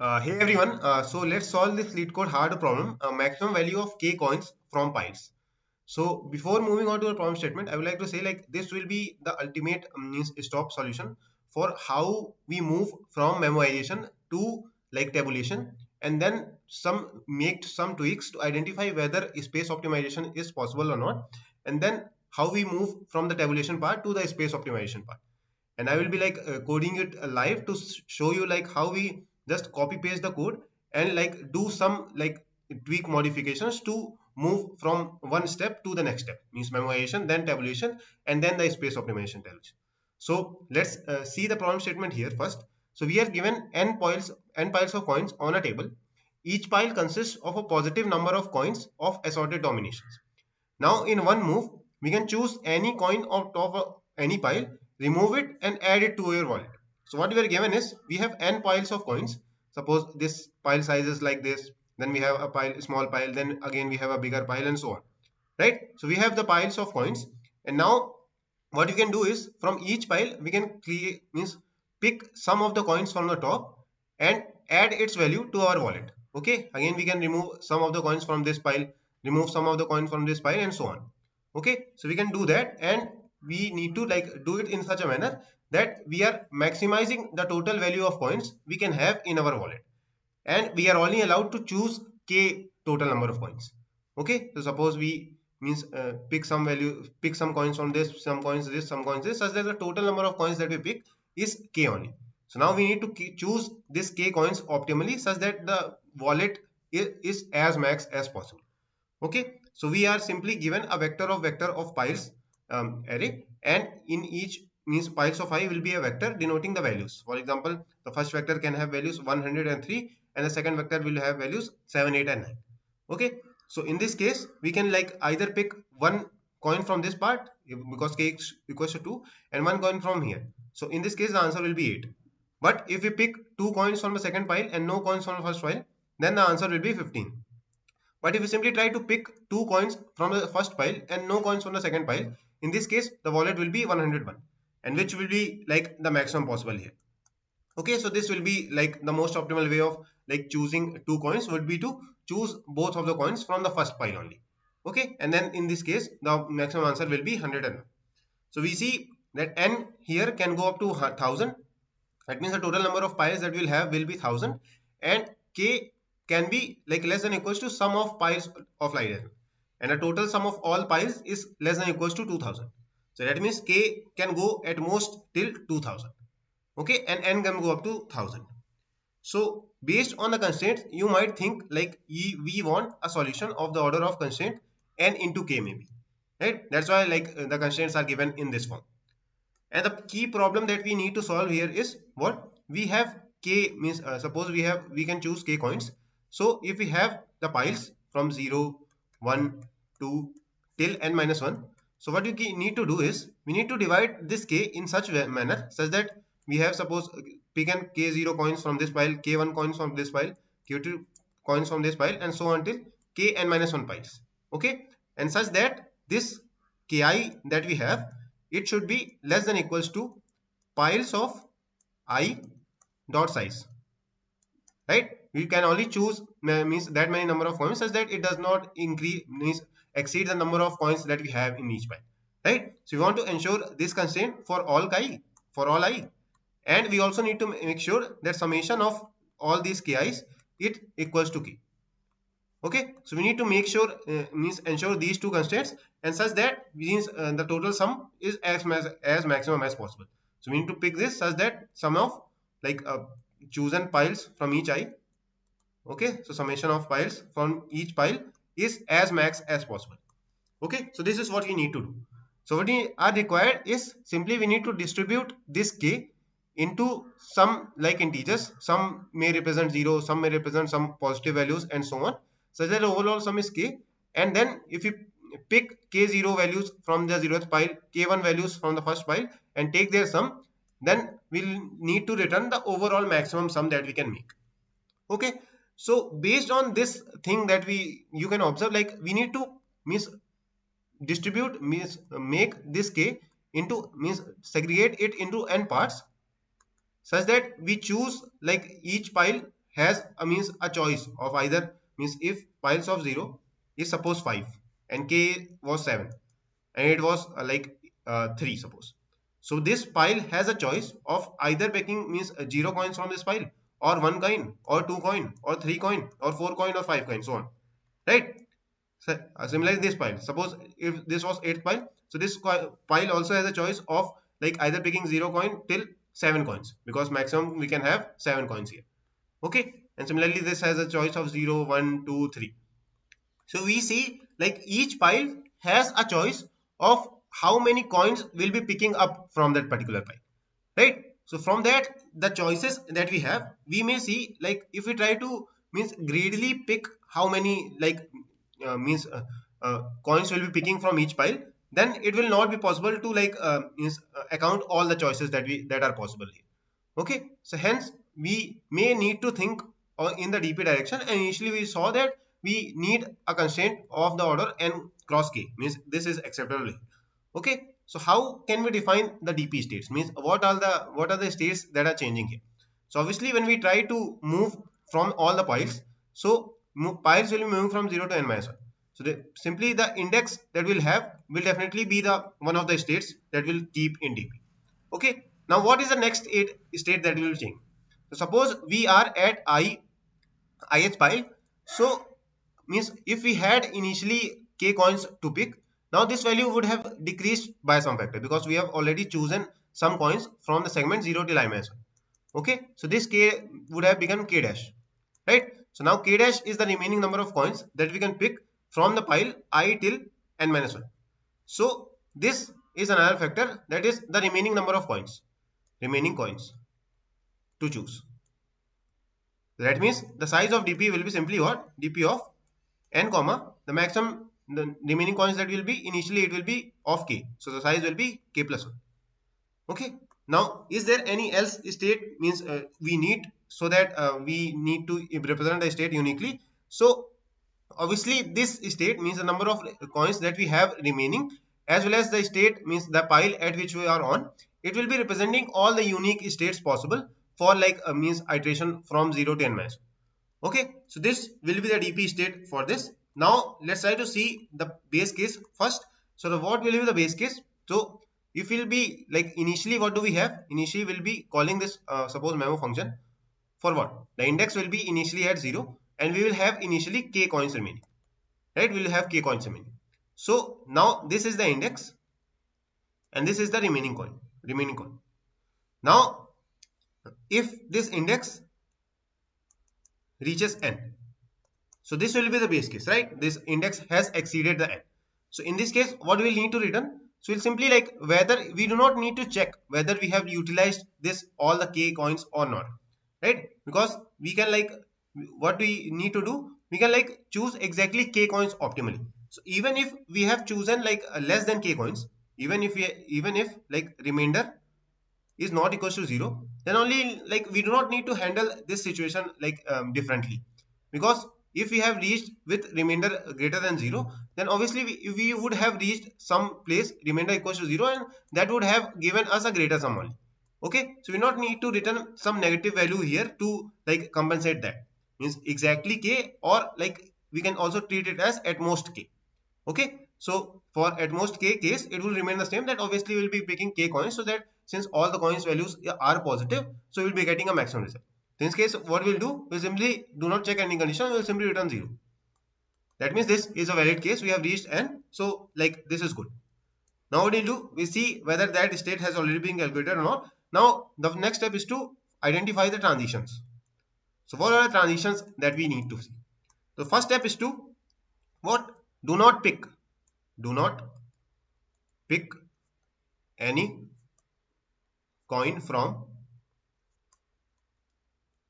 Hey everyone, so let's solve this LeetCode hard problem, maximum value of k coins from piles. So before moving on to the problem statement, I would like to say like this will be the ultimate means stop solution for how we move from memoization to like tabulation, and then make some tweaks to identify whether space optimization is possible or not, and then how we move from the tabulation part to the space optimization part. And I will be like coding it live to show you like how we just copy paste the code and like do some like tweak modifications to move from one step to the next step, means memoization, then tabulation, and then the space optimization tabulation. So let's see the problem statement here first. So we are given n piles of coins on a table. Each pile consists of a positive number of coins of assorted dominations. Now in one move, we can choose any coin out of any pile, remove it and add it to your wallet. So what we are given is we have n piles of coins. Suppose this pile size is like this, then we have a small pile, then again we have a bigger pile and so on. Right? So we have the piles of coins, and now what you can do is from each pile we can pick some of the coins from the top and add its value to our wallet. Okay, again we can remove some of the coins from this pile, remove some of the coins from this pile and so on. Okay, so we can do that, and we need to like do it in such a manner that we are maximizing the total value of coins we can have in our wallet, and we are only allowed to choose k total number of coins. Okay, so suppose we pick some coins from this, some coins this, some coins this, such that the total number of coins that we pick is k only. So now we need to choose this k coins optimally such that the wallet is as max as possible. Okay, so we are simply given a vector of piles array, and in each means piles of I will be a vector denoting the values. For example, the first vector can have values 103 and the second vector will have values 7, 8 and 9. Okay, so in this case we can like either pick one coin from this part because k is equals to 2, and one coin from here. So in this case the answer will be 8. But if we pick two coins from the second pile and no coins from the first pile, then the answer will be 15. But if you simply try to pick two coins from the first pile and no coins from the second pile, in this case the wallet will be 101, and which will be like the maximum possible here. Okay, so this will be like the most optimal way of like choosing two coins would be to choose both of the coins from the first pile only. Okay, and then in this case the maximum answer will be 101. So we see that n here can go up to 1000. That means the total number of piles that we'll have will be 1000, and k can be like less than equals to sum of piles of like that, and the total sum of all piles is less than equals to 2000. So that means k can go at most till 2000. Okay, and n can go up to 1000. So based on the constraints, you might think like we want a solution of the order of constraint n into k maybe, right? That's why like the constraints are given in this form. And the key problem that we need to solve here is what we have k means suppose we can choose k coins. So if we have the piles from 0, 1, 2 till n minus 1, so what we need to do is we need to divide this k in such a manner such that we have suppose pick an k0 coins from this pile, k1 coins from this pile, k2 coins from this pile, and so on till k n minus 1 piles. Okay, and such that this ki that we have, it should be less than equals to piles of I dot size, right? We can only choose means that many number of coins such that it does not exceed the number of coins that we have in each pile, right? So we want to ensure this constraint for all I, and we also need to make sure that summation of all these ki's it equals to k. Okay, so we need to make sure ensure these two constraints, and such that means the total sum is as maximum as possible. So we need to pick this such that sum of like chosen piles from each I. Okay, so summation of piles from each pile is as max as possible. Okay, so this is what we need to do. So what we are required is simply we need to distribute this k into some like integers. Some may represent 0, some may represent some positive values and so on, such that the overall sum is k. And then if you pick k0 values from the 0th pile, k1 values from the first pile, and take their sum, then we'll need to return the overall maximum sum that we can make. Okay, so based on this thing that you can observe, like we need to make this k into segregate it into n parts such that we choose like each pile has a means a choice of either means if piles of 0 is suppose 5 and k was 7 and it was 3 suppose. So this pile has a choice of either picking means 0 coins from this pile or 1 coin or 2 coin or 3 coin or 4 coin or 5 coin, so on, right? So, similarly this pile, suppose if this was 8th pile, so this pile also has a choice of like either picking 0 coin till 7 coins, because maximum we can have 7 coins here, okay? And similarly this has a choice of 0 1 2 3. So we see like each pile has a choice of how many coins will be picking up from that particular pile, right? So from that, the choices that we have, we may see like if we try to means greedily pick how many means coins will be picking from each pile, then it will not be possible to means account all the choices that are possible here, okay? So hence we may need to think in the DP direction, and initially we saw that we need a constraint of the order n cross k, means this is acceptable, okay? So how can we define the DP states, means what are the states that are changing here? So obviously when we try to move from all the piles, so piles will be moving from 0 to n minus 1. So simply the index that we'll have will definitely be the one of the states that will keep in DP, okay? Now what is the next state that will change? So suppose we are at ith pile. So means if we had initially k coins to pick, now this value would have decreased by some factor because we have already chosen some coins from the segment 0 till I minus 1, okay? So this k would have become k dash, right? So now k dash is the remaining number of coins that we can pick from the pile I till n minus 1. So this is another factor, that is the remaining number of remaining coins to choose. That means the size of DP will be simply what? DP of n comma the maximum, the remaining coins that will be initially, it will be of k, so the size will be k plus 1, okay? Now is there any else state, means we need, so that we need to represent the state uniquely? So obviously this state means the number of coins that we have remaining, as well as the state means the pile at which we are on, it will be representing all the unique states possible for means iteration from 0 to n minus 1. Okay, so this will be the DP state for this. Now let's try to see the base case first. So what will be the base case? So if we'll be like initially, what do we have? Initially we'll be calling this suppose memo function for what? The index will be initially at 0 and we will have initially k coins remaining, right? We will have k coins remaining. So now this is the index and this is the remaining coin. Now if this index reaches n, so this will be the base case, right? This index has exceeded the n. So in this case, what we'll need to return? So we'll simply whether we do not need to check whether we have utilized this all the k coins or not, right? Because we can what we need to do, we can choose exactly k coins optimally. So even if we have chosen less than k coins, even if remainder is not equals to 0, then only we do not need to handle this situation differently, because if we have reached with remainder greater than 0, then obviously we would have reached some place remainder equals to 0 and that would have given us a greater sum only, okay? So we not need to return some negative value here to compensate that, means exactly k, or we can also treat it as at most k, okay? So for at most k case, it will remain the same, that obviously we will be picking k coins, so that since all the coins values are positive, so we'll be getting a maximum result. In this case, what we'll do, we'll simply do not check any condition, we'll simply return 0. That means this is a valid case, we have reached n, so this is good. Now what we'll do, we see whether that state has already been calculated or not. Now the next step is to identify the transitions. So what are the transitions that we need to see? The first step is to what? Do not pick any coin from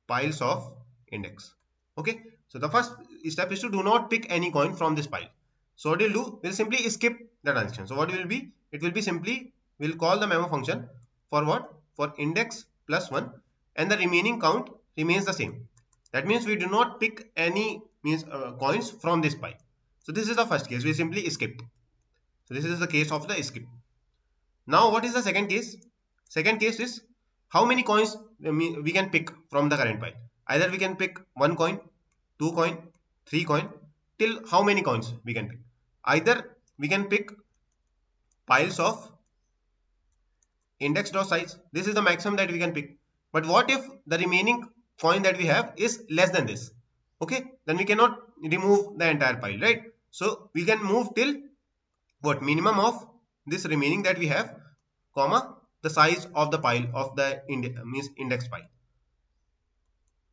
piles of index, okay? So the first step is to do not pick any coin from this pile. So what we'll do, we'll simply skip the transition. So what will be, it will be simply, we'll call the memo function for what? For index plus 1 and the remaining count remains the same. That means we do not pick any coins from this pile. So this is the first case, we simply skip. So this is the case of the skip. Now what is the second case? Second case is how many coins we can pick from the current pile. Either we can pick 1 coin, 2 coin, 3 coin, till how many coins we can pick. Either we can pick piles of index.size. This is the maximum that we can pick. But what if the remaining coin that we have is less than this? Okay, then we cannot remove the entire pile, right? So we can move till what minimum of this remaining that we have, comma, the size of the pile of the index pile.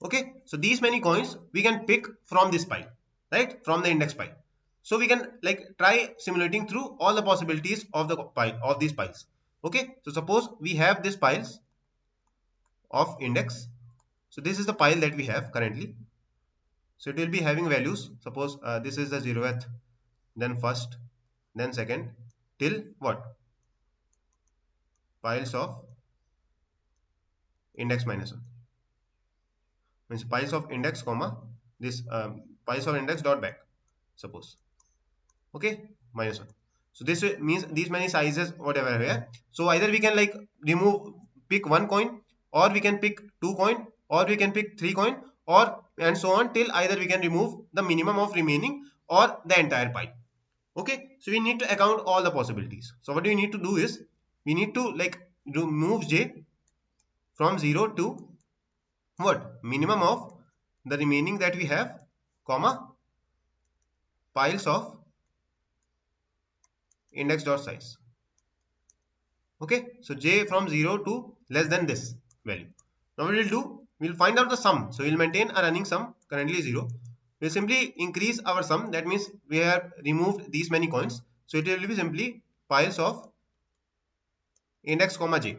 Okay, so these many coins we can pick from this pile, right, from the index pile. So we can like try simulating through all the possibilities of the pile of these piles. Okay, so suppose we have these piles of index. So this is the pile that we have currently. So it will be having values. Suppose this is the 0th, then first, then second, till what, piles of index minus 1, means piles of index comma this piles of index dot back, suppose. Okay, minus 1. So this means these many sizes whatever here. So either we can like remove, pick 1 coin, or we can pick 2 coin, or we can pick 3 coin, or and so on, till either we can remove the minimum of remaining or the entire pile. Okay, so we need to account all the possibilities. So what we need to do is we need to like move j from 0 to what, minimum of the remaining that we have, comma, piles of index dot size. Okay, so j from 0 to less than this value. Now what we'll do, we'll find out the sum. So we'll maintain a running sum, currently 0. We'll simply increase our sum. That means we have removed these many coins. So it will be simply piles of index comma j.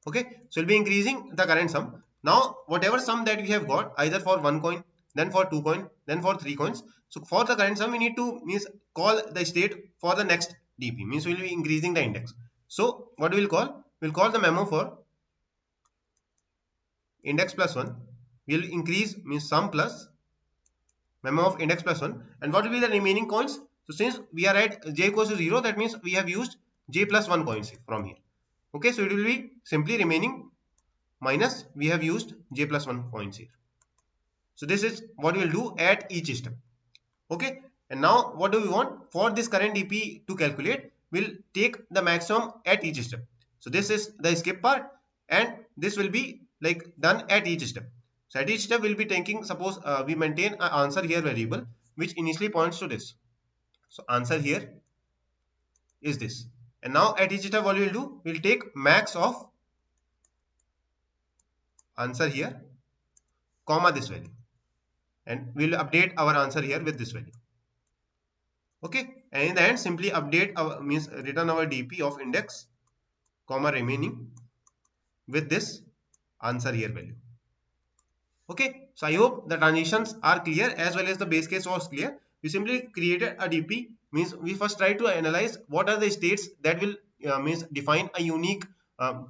Okay, so we'll be increasing the current sum. Now whatever sum that we have got, either for 1 coin, then for 2 coin, then for 3 coins. So for the current sum we need to call the state for the next dp, means we'll be increasing the index. So what we'll call, we'll call the memo for index plus 1. We'll increase means sum plus memo of index plus 1. And what will be the remaining coins? So since we are at j equals to 0, that means we have used j plus 1 coins from here. Okay, so it will be simply remaining minus we have used j plus 1 coins here. So this is what we will do at each step. Okay, and now what do we want? For this current dp to calculate, we'll take the maximum at each step. So this is the skip part, and this will be like done at each step. So at each step we'll be taking, suppose we maintain an answer here variable which initially points to this. So answer here is this, and now at each step what we will do, we'll take max of answer here, comma this value, and we'll update our answer here with this value. Okay, and in the end simply update our means return our dp of index comma remaining with this answer here value. Okay, so I hope the transitions are clear as well as the base case was clear. We simply created a dp, means we first try to analyze what are the states that will means define a unique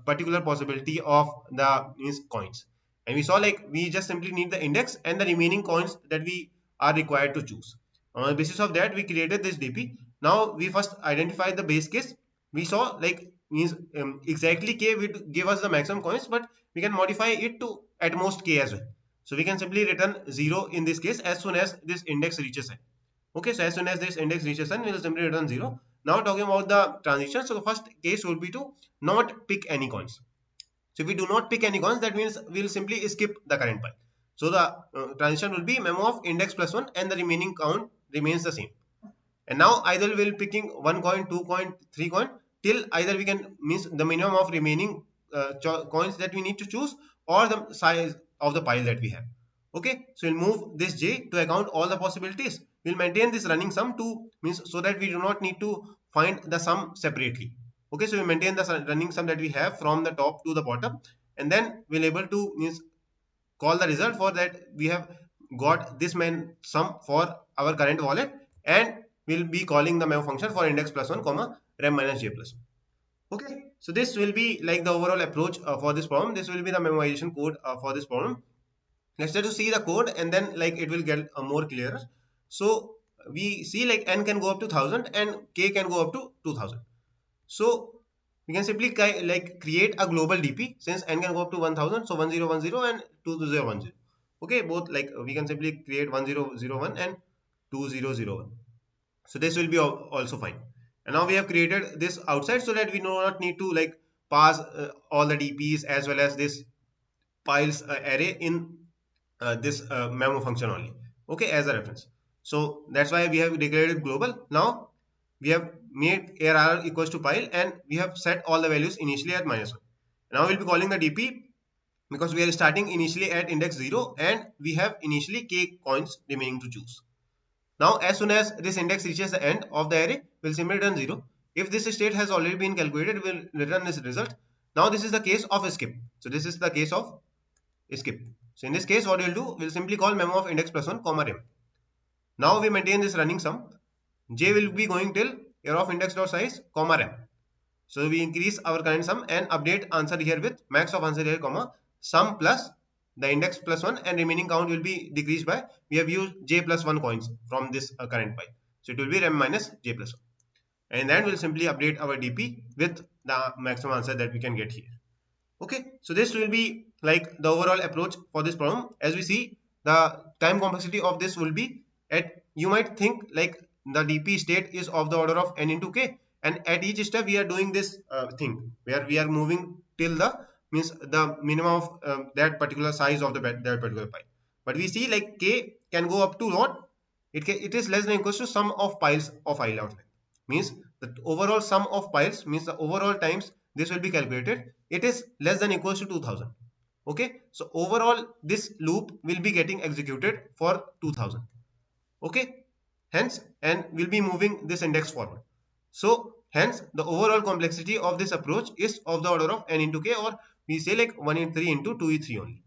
particular possibility of the coins, and we saw like we just simply need the index and the remaining coins that we are required to choose. On the basis of that we created this dp. Now we first identified the base case. We saw like means exactly k would give us the maximum coins, but we can modify it to at most k as well. So we can simply return 0 in this case as soon as this index reaches n. Okay, so as soon as this index reaches n, we will simply return 0. Now talking about the transition, so the first case would be to not pick any coins. So if we do not pick any coins, that means we will simply skip the current pile. So the transition will be memo of index plus 1 and the remaining count remains the same. And now either we will picking 1 coin, 2 coin, 3 coin, till either we can means the minimum of remaining coins that we need to choose, or the size of the pile that we have. Okay, so we'll move this j to account all the possibilities. We'll maintain this running sum to means so that we do not need to find the sum separately. Okay, so we maintain the running sum that we have from the top to the bottom, and then we'll able to means call the result for that we have got this main sum for our current wallet, and we'll be calling the memo function for index plus 1 comma rem minus j plus 1. Okay, so this will be like the overall approach for this problem. This will be the memorization code for this problem. Let's try to see the code, and then like it will get more clearer. So we see like n can go up to 1000 and k can go up to 2000. So we can simply like create a global dp since n can go up to 1000. So 1010 and 2010. Okay, both like we can simply create 1001 and 2001. So this will be also fine. And now we have created this outside so that we do not need to like pass all the DPs as well as this piles array in this memo function only, okay, as a reference. So that's why we have declared it global. Now we have made arr equals to pile and we have set all the values initially at -1. Now we'll be calling the DP because we are starting initially at index 0 and we have initially k coins remaining to choose. Now as soon as this index reaches the end of the array, we'll simply return 0. If this state has already been calculated, we'll return this result. Now this is the case of skip. So this is the case of skip. So in this case, what we'll do, we'll simply call memo of index plus 1 comma rem. Now we maintain this running sum. J will be going till array of index dot size comma rem. So we increase our current sum and update answer here with max of answer here comma sum plus the index plus 1 and remaining count will be decreased by, we have used j plus 1 coins from this current pile. So it will be rem minus j plus 1. And then we'll simply update our DP with the maximum answer that we can get here. Okay, so this will be like the overall approach for this problem. As we see, the time complexity of this will be at, you might think like the DP state is of the order of n into k, and at each step we are doing this thing where we are moving till the means the minimum of that particular size of that particular pile. But we see like k can go up to what? It is less than equals to sum of piles of I outline. Means the overall sum of piles means the overall times this will be calculated, it is less than equals to 2000. Okay, so overall this loop will be getting executed for 2000. Okay, hence, and we'll be moving this index forward. So hence the overall complexity of this approach is of the order of n into k, or we say like 183 into 2e3 only.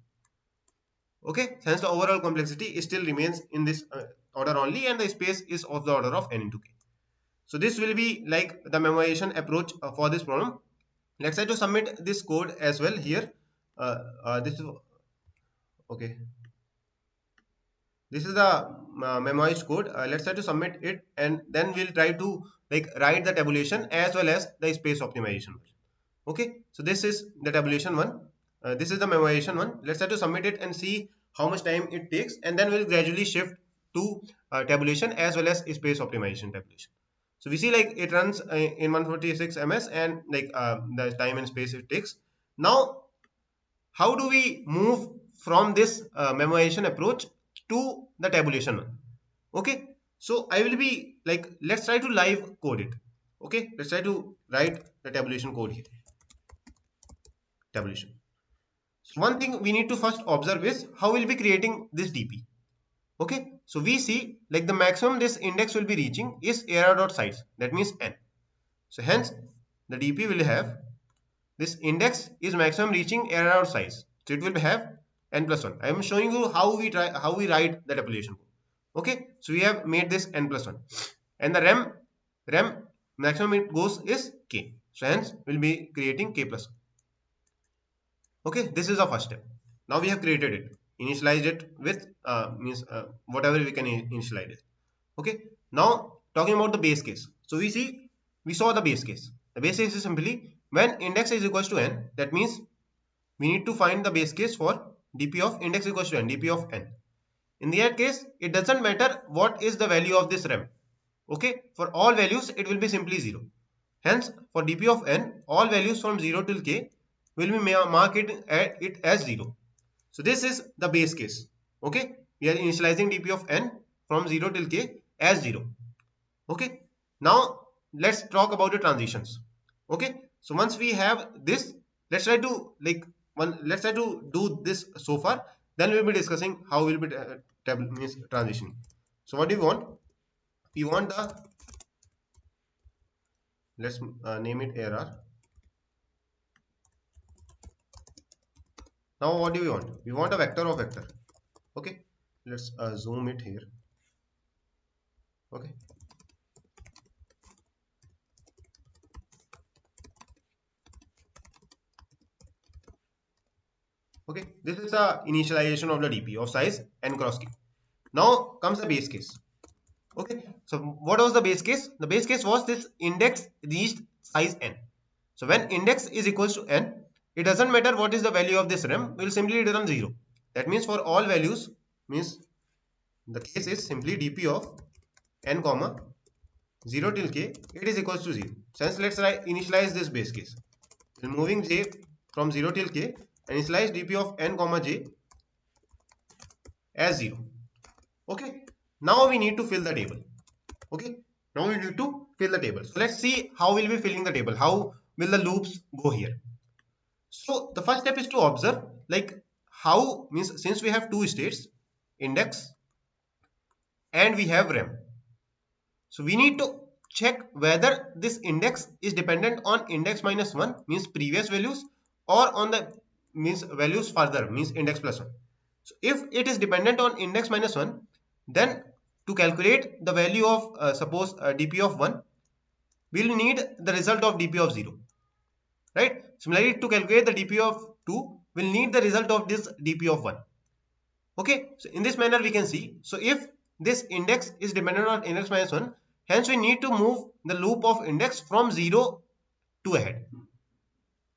Okay, hence the overall complexity still remains in this order only, and the space is of the order of n into k. So this will be like the memorization approach for this problem. Let's try to submit this code as well here. This is okay. This is the memoized code. Let's try to submit it, and then we'll try to like write the tabulation as well as the space optimization. Okay, so this is the tabulation one. This is the memoization one. Let's try to submit it and see how much time it takes, and then we'll gradually shift to tabulation as well as space optimization tabulation. So we see like it runs in 146 ms and like the time and space it takes. Now how do we move from this memoization approach to the tabulation one? Okay, so I will be like, let's try to live code it. Okay, let's try to write the tabulation code here. Tabulation. So one thing we need to first observe is how we'll be creating this DP. Okay, so we see like the maximum this index will be reaching is arr.size, that means n. So hence the DP will have this index is maximum reaching arr.size, so it will have n plus 1. I am showing you how we write the tabulation code. Okay, so we have made this n plus 1, and the rem maximum it goes is k, so hence we'll be creating k plus 1. Okay, this is the first step. Now we have created it, initialized it with whatever we can initialize it. Okay, now talking about the base case. So we saw the base case. The base case is simply when index is equals to n, that means we need to find the base case for dp of index equals to n, dp of n. In that case, it doesn't matter what is the value of this rem. Okay, for all values it will be simply 0. Hence for dp of n, all values from 0 till k will be marked it as 0. So this is the base case. Okay, we are initializing dp of n from 0 till k as 0. Okay, now let's talk about the transitions. Okay, so once we have this, let's try to do this so far, then we'll be discussing how we'll be transitioning. So what do we want? We want the, let's name it arr. Now what do we want? We want a vector of vector. Okay, let's zoom it here. Okay, okay, this is the initialization of the DP of size n cross k. Now comes the base case. Okay, so what was the base case? The base case was this index reached size n. So when index is equals to n, it doesn't matter what is the value of this rem, we will simply return 0. That means for all values, means the case is simply dp of n comma 0 till k, it is equals to 0. Since let's initialize this base case, removing j from 0 till k and initialize dp of n comma j as 0. Okay, now we need to fill the table. Okay, now we need to fill the table. So let's see how we'll be filling the table, how will the loops go here. So the first step is to observe like how, means since we have two states, index and we have rem, so we need to check whether this index is dependent on index minus 1, means previous values, or on the means values further, means index plus 1. So if it is dependent on index minus 1, then to calculate the value of suppose dp of 1, we'll need the result of dp of 0, right? Similarly, to calculate the dp of 2, we'll need the result of this dp of 1. Okay, so in this manner we can see, so if this index is dependent on index minus 1, hence we need to move the loop of index from 0 to ahead.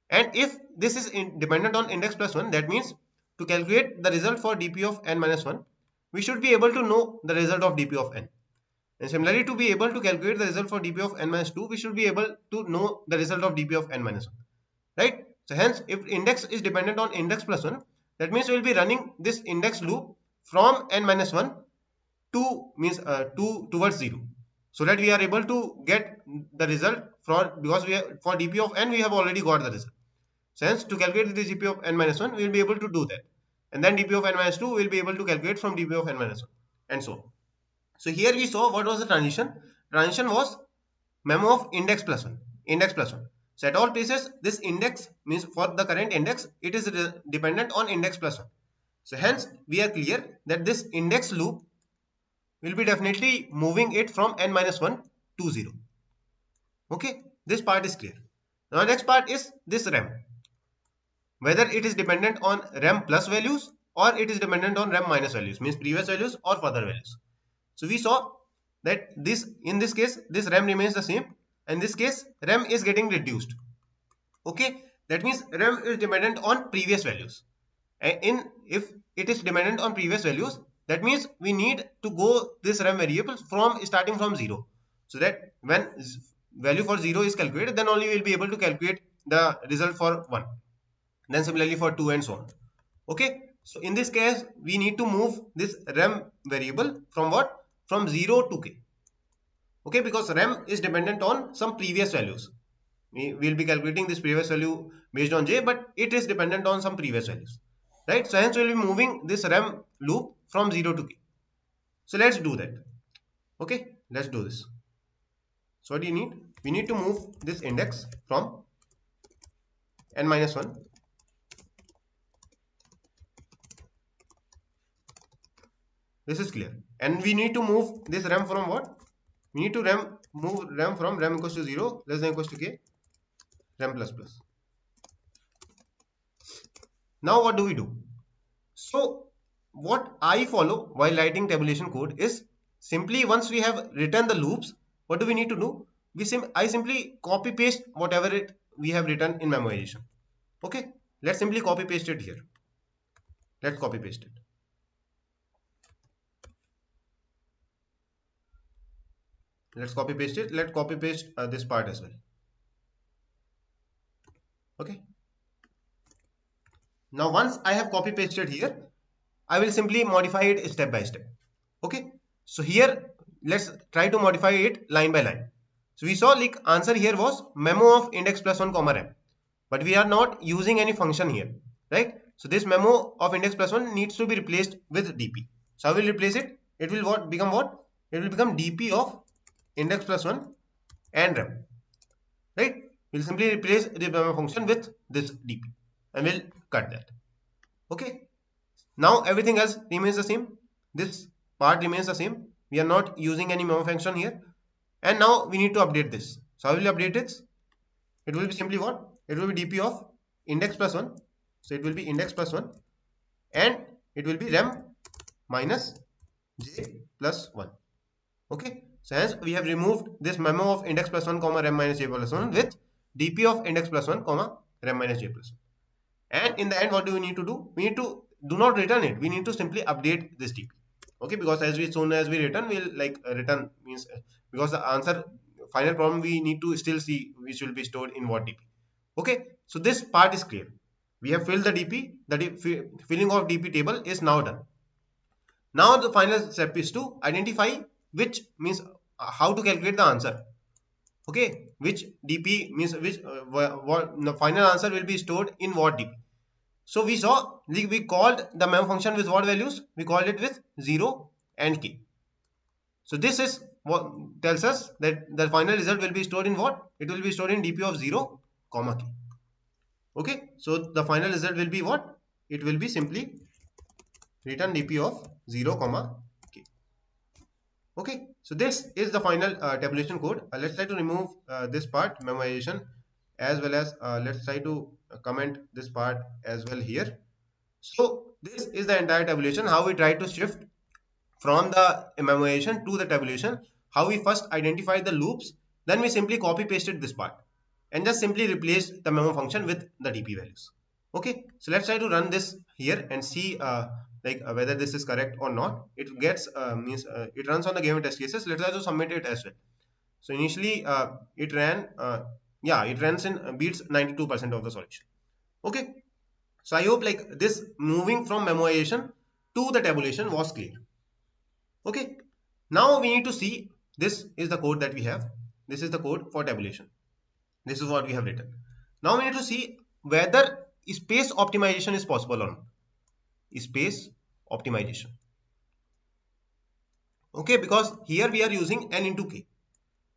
And if this is dependent on index plus 1, that means to calculate the result for dp of n minus 1, we should be able to know the result of dp of n. And similarly, to be able to calculate the result for dp of n minus 2, we should be able to know the result of dp of n minus 1, right? So hence, if index is dependent on index plus 1, that means we will be running this index loop from n minus 1 to means towards 0, so that we are able to get the result for, because we have, for dp of n we have already got the result. So hence, to calculate the dp of n minus 1, we will be able to do that, and then dp of n minus 2 we will be able to calculate from dp of n minus 1, and so on. So here we saw what was the transition. Transition was memo of index plus 1, index plus 1. So at all places, this index, means for the current index, it is dependent on index plus 1. So hence we are clear that this index loop will be definitely moving it from n minus 1 to 0. Okay, this part is clear. Now next part is this rem, whether it is dependent on rem plus values or it is dependent on rem minus values, means previous values or further values. So we saw that this, in this case, this rem remains the same, and in this case rem is getting reduced. Okay, that means rem is dependent on previous values, and if it is dependent on previous values, that means we need to go this rem variable from starting from 0, so that when value for 0 is calculated, then only we will be able to calculate the result for 1, then similarly for 2, and so on. Okay, so in this case we need to move this rem variable from what, from 0 to k. Okay, because rem is dependent on some previous values. We will be calculating this previous value based on j, but it is dependent on some previous values, right? So hence we will be moving this rem loop from 0 to k. So let's do that. Okay, let's do this. So what do you need? We need to move this index from n minus 1 . This is clear. And we need to move this rem from what? We need to move rem from rem equals to 0 less than equals to k, rem plus plus. Now what do we do? So what I follow while writing tabulation code is simply, once we have written the loops, what do we need to do? I simply copy paste whatever we have written in memoization. Okay, let's simply copy paste it here. Let's copy paste it. Let's copy paste it. Let's copy paste this part as well. Okay. Now once I have copy pasted here, I will simply modify it step by step. Okay. So here let's try to modify it line by line. So we saw like answer here was memo of index plus 1 comma rem, but we are not using any function here, right? So this memo of index plus 1 needs to be replaced with dp. So I will replace it. It will become what? It will become dp of index plus 1 and rem, right? We'll simply replace the memo function with this dp and we'll cut that. Okay. Now everything else remains the same. This part remains the same. We are not using any memo function here. And now we need to update this. So I will update it. It will be simply what? It will be dp of index plus 1. So it will be index plus 1 and it will be rem minus j plus 1. Okay. So hence we have removed this memo of index plus 1 comma rem minus j plus 1 with dp of index plus 1 comma rem minus j plus 1. And in the end, what do we need to do? We need to do not return it. We need to simply update this DP. Okay, because as soon as we return, we'll like return means because the answer final problem we need to still see which will be stored in what DP. Okay, so this part is clear. We have filled the DP. The filling of DP table is now done. Now the final step is to identify which means how to calculate the answer. Okay, which DP means which what the final answer will be stored in what DP. So we saw we called the mem function with what values? We called it with 0 and k. So this is what tells us that the final result will be stored in what? It will be stored in DP of 0 comma k. Okay, so the final result will be what? It will be simply return DP of 0 comma k. Okay, so this is the final tabulation code. Let's try to remove this part memoization, as well as let's try to comment this part as well here. So this is the entire tabulation, how we try to shift from the memoization to the tabulation, how we first identify the loops, then we simply copy pasted this part and just simply replace the memo function with the DP values. Okay, so let's try to run this here and see whether this is correct or not. It gets it runs on the given test cases. Let's try to submit it as well. So initially it ran it runs in beats 92% of the solution. Okay, so I hope like this moving from memoization to the tabulation was clear. Okay, now we need to see, this is the code that we have. This is the code for tabulation. This is what we have written. Now we need to see whether space optimization is possible or not. Space optimization. Okay, because here we are using n into k.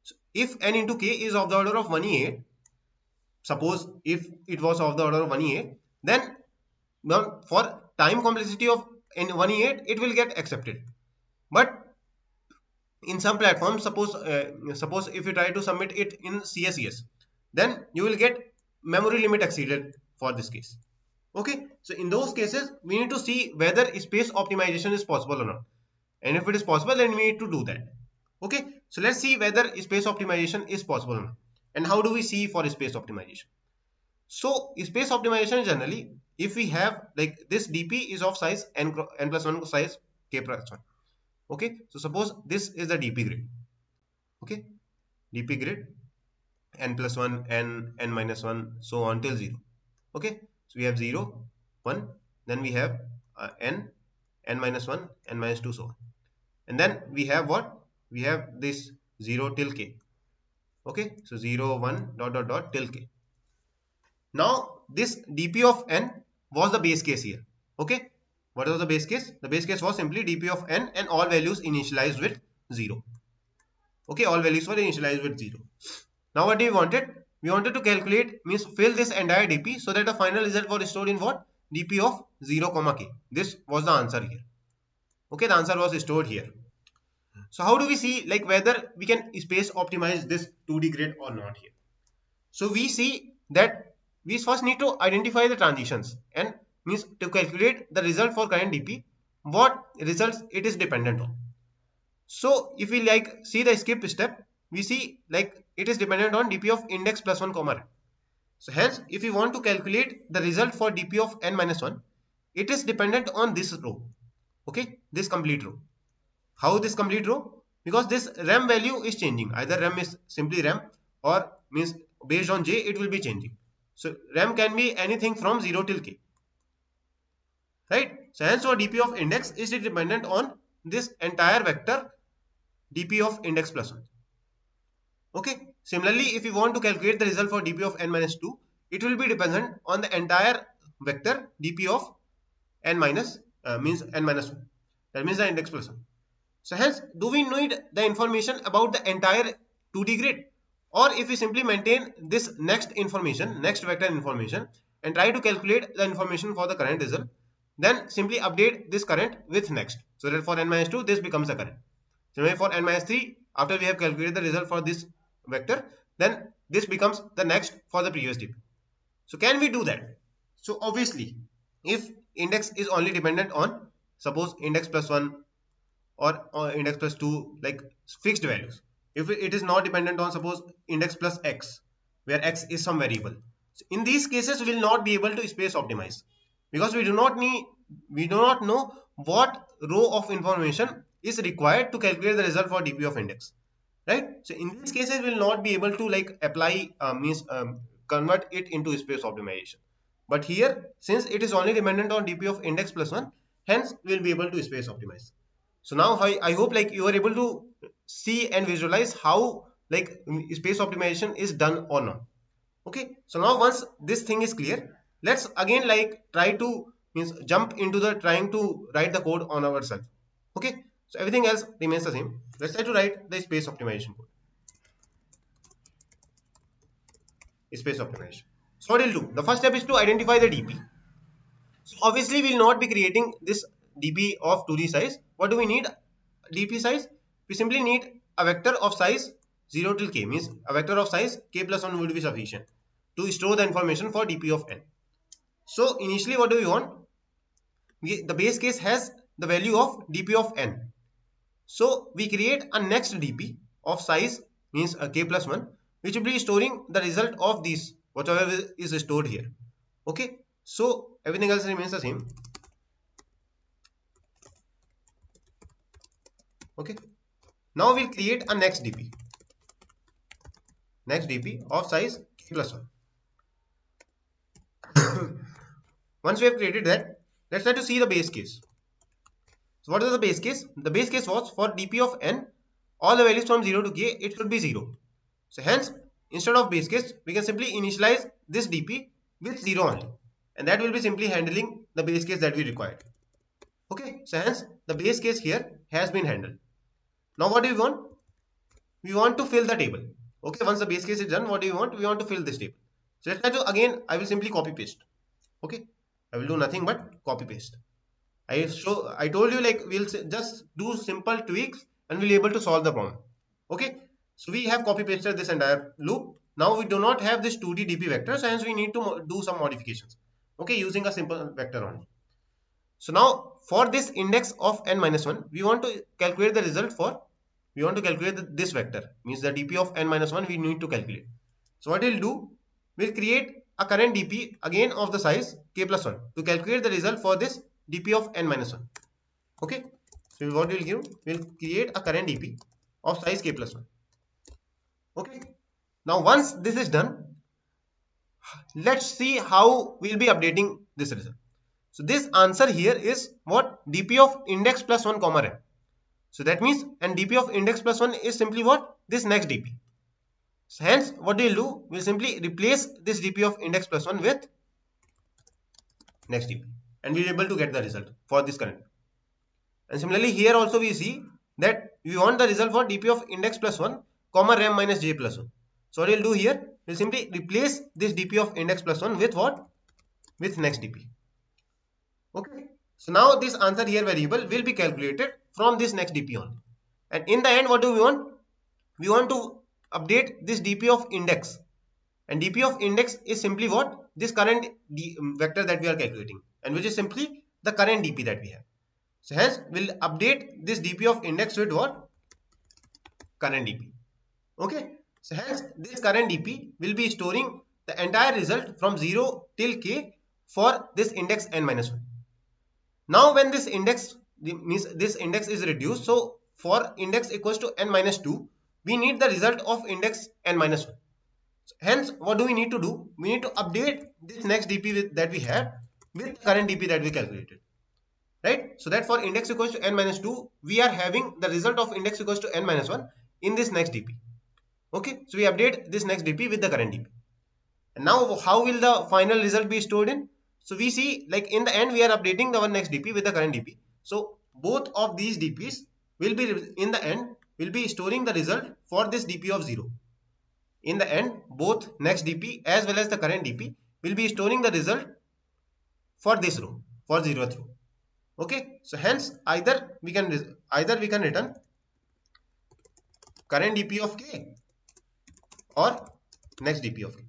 So if n into k is of the order of 1e8, suppose if it was of the order of 1e8, then for time complexity of n1e8 it will get accepted. But in some platforms, suppose if you try to submit it in CSES, then you will get memory limit exceeded for this case. Okay, so in those cases we need to see whether space optimization is possible or not, and if it is possible then we need to do that. Okay, so let's see whether space optimization is possible or not, and how do we see for space optimization. So space optimization generally, if we have like this DP is of size n plus 1 size k plus 1. Okay, so suppose this is the DP grid. Okay, DP grid n plus 1, n minus 1, so on till 0. Okay, so we have 0, 1, then we have n minus 1, n minus 2, so on. And then we have what? We have this 0 till k. Okay, so 0, 1, dot dot dot till k. Now this DP of n was the base case here. Okay, what was the base case? The base case was simply DP of n and all values initialized with 0. Okay, all values were initialized with 0. Now what do we wanted? We wanted to calculate, means fill this entire DP so that the final result was stored in what? DP of 0 comma k. This was the answer here. Okay, the answer was stored here. So how do we see like whether we can space optimize this 2D grid or not here? So we see that we first need to identify the transitions, and means to calculate the result for current DP, what results it is dependent on. So if we like see the skip step, we see like it is dependent on DP of index plus 1 comma rem. So hence if we want to calculate the result for DP of n minus 1, it is dependent on this row. Okay, this complete row. How this complete row? Because this rem value is changing. Either rem is simply rem, or means based on j it will be changing. So rem can be anything from 0 till k. Right? So hence our DP of index is dependent on this entire vector DP of index plus 1. Okay. Similarly, if you want to calculate the result for DP of n minus 2, it will be dependent on the entire vector DP of n minus means n minus 1. That means the index plus 1. So hence, do we need the information about the entire 2D grid? Or if we simply maintain this next vector information, and try to calculate the information for the current result, then simply update this current with next. So that for n minus 2, this becomes the current. Similarly for n minus 3, after we have calculated the result for this vector, then this becomes the next for the previous DP. So can we do that? So obviously, if index is only dependent on, suppose index plus 1 or index plus 2, like fixed values. If it is not dependent on, suppose index plus x, where x is some variable. So in these cases, we will not be able to space optimize, because we do not need we do not know what row of information is required to calculate the result for DP of index, right? So in these cases we'll not be able to like apply means convert it into space optimization. But here, since it is only dependent on DP of index plus 1, hence we'll be able to space optimize. So now I hope like you are able to see and visualize how like space optimization is done or not. Okay, so now once this thing is clear, let's again like try to means jump into the trying to write the code on ourselves. Okay, so everything else remains the same. Let's try to write the space optimization code. Space optimization. So what we'll do, the first step is to identify the DP. So obviously we'll not be creating this DP of 2D size. What do we need? DP size. We simply need a vector of size 0 till k, means a vector of size k plus 1 would be sufficient to store the information for DP of n. So initially what do we want? The base case has the value of DP of n. So we create a next DP of size means a k plus 1, which will be storing the result of these whatever is stored here. Okay, so everything else remains the same. Okay, now we'll create a next DP of size k plus 1. Once we have created that, let's try to see the base case. So what is the base case? The base case was for DP of n, all the values from 0 to k, it should be 0. So hence, instead of base case, we can simply initialize this DP with 0 only. And that will be simply handling the base case that we required. Okay, so hence the base case here has been handled. Now what do we want? We want to fill the table. Okay, once the base case is done, what do we want? We want to fill this table. So let's try to, again, I will simply copy paste. Okay, I will do nothing but copy paste. I told you like we'll just do simple tweaks and we'll be able to solve the problem. Okay, so we have copy pasted this entire loop. Now we do not have this 2D DP vector, so hence we need to do some modifications. Okay, using a simple vector only. So now for this index of n minus 1, we want to calculate the result for, we want to calculate this vector, means the DP of n minus 1 we need to calculate. So what we'll do, we'll create a current DP again of the size k plus 1 to calculate the result for this DP of n minus 1. Okay, so what we'll give, we'll create a current DP of size k plus 1. Okay, now once this is done, let's see how we'll be updating this result. So this answer here is what? DP of index plus 1 comma rem. So that means, and DP of index plus 1 is simply what? This next DP. So hence what we'll do, we'll simply replace this DP of index plus 1 with next DP, and we'll be able to get the result for this current. And similarly here also we see that we want the result for DP of index plus 1 comma rem minus j plus 1. So what we'll do here, we'll simply replace this DP of index plus 1 with what? With next DP. Okay, so now this answer here variable will be calculated from this next DP on. And in the end, what do we want? We want to update this DP of index. And DP of index is simply what? This current vector that we are calculating, and which is simply the current DP that we have. So hence we'll update this DP of index with what? Current DP. Okay, so hence this current DP will be storing the entire result from 0 till k for this index n minus 1. Now when this index means this index is reduced, so for index equals to n minus 2, we need the result of index n minus 1. So hence what do we need to do? We need to update this next DP that we have with current DP that we calculated, right? So that for index equals to n minus 2, we are having the result of index equals to n minus 1 in this next DP. Okay, so we update this next DP with the current DP. And now how will the final result be stored in? So we see like in the end we are updating the one next DP with the current DP. So both of these DPs will be in the end will be storing the result for this DP of 0. In the end, both next DP as well as the current DP will be storing the result for this row, for 0th row. Okay, so hence either we can return current DP of k or next DP of k.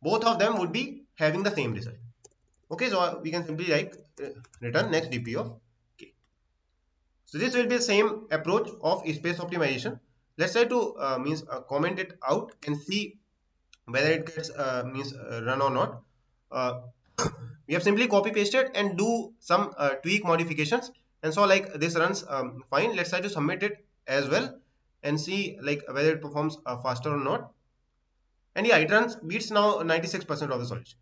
Both of them would be having the same result. Okay, so we can simply like return next DP of k. So this will be the same approach of space optimization. Let's try to comment it out and see whether it gets run or not. We have simply copy pasted and do some tweak modifications, and so like this runs fine. Let's try to submit it as well and see like whether it performs faster or not. And yeah, it runs beats now 96% of the solution.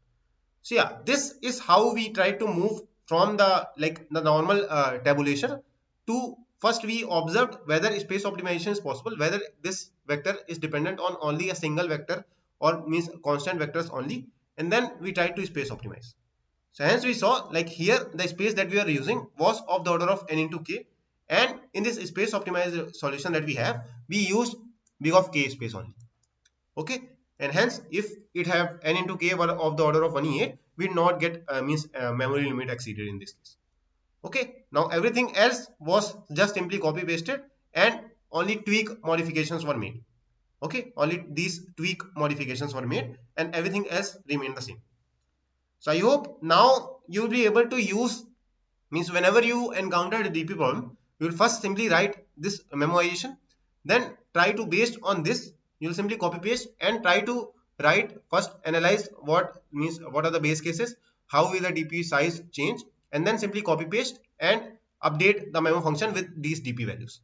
So yeah, this is how we try to move from the the normal tabulation to first we observed whether space optimization is possible, whether this vector is dependent on only a single vector or means constant vectors only, and then we try to space optimize. So hence we saw like here the space that we are using was of the order of n into k, and in this space optimized solution that we have, we used big of k space only. Okay, and hence if it have n into k of the order of 1e8, we will not get means memory limit exceeded in this case. Okay, now everything else was just simply copy pasted and only tweak modifications were made. Okay, only these tweak modifications were made and everything else remained the same. So I hope now you will be able to use, means whenever you encounter a DP problem, you will first simply write this memoization, then try to based on this you will simply copy paste and try to write first, analyze what means what are the base cases, how will the DP size change, and then simply copy paste and update the memo function with these DP values.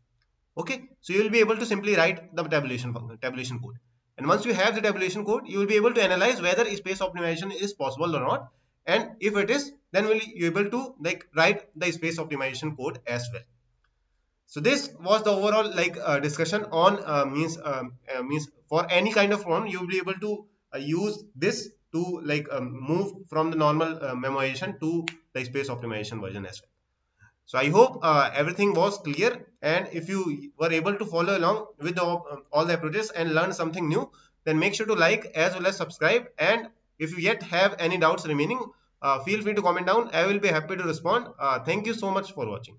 Okay, so you will be able to simply write the tabulation code, and once you have the tabulation code, you will be able to analyze whether space optimization is possible or not, and if it is, then will you able to like write the space optimization code as well. So this was the overall discussion on means for any kind of problem you will be able to use this to move from the normal memoization to the space optimization version as well. So I hope everything was clear, and if you were able to follow along with all the approaches and learn something new, then make sure to like as well as subscribe. And if you yet have any doubts remaining, feel free to comment down. I will be happy to respond. Thank you so much for watching.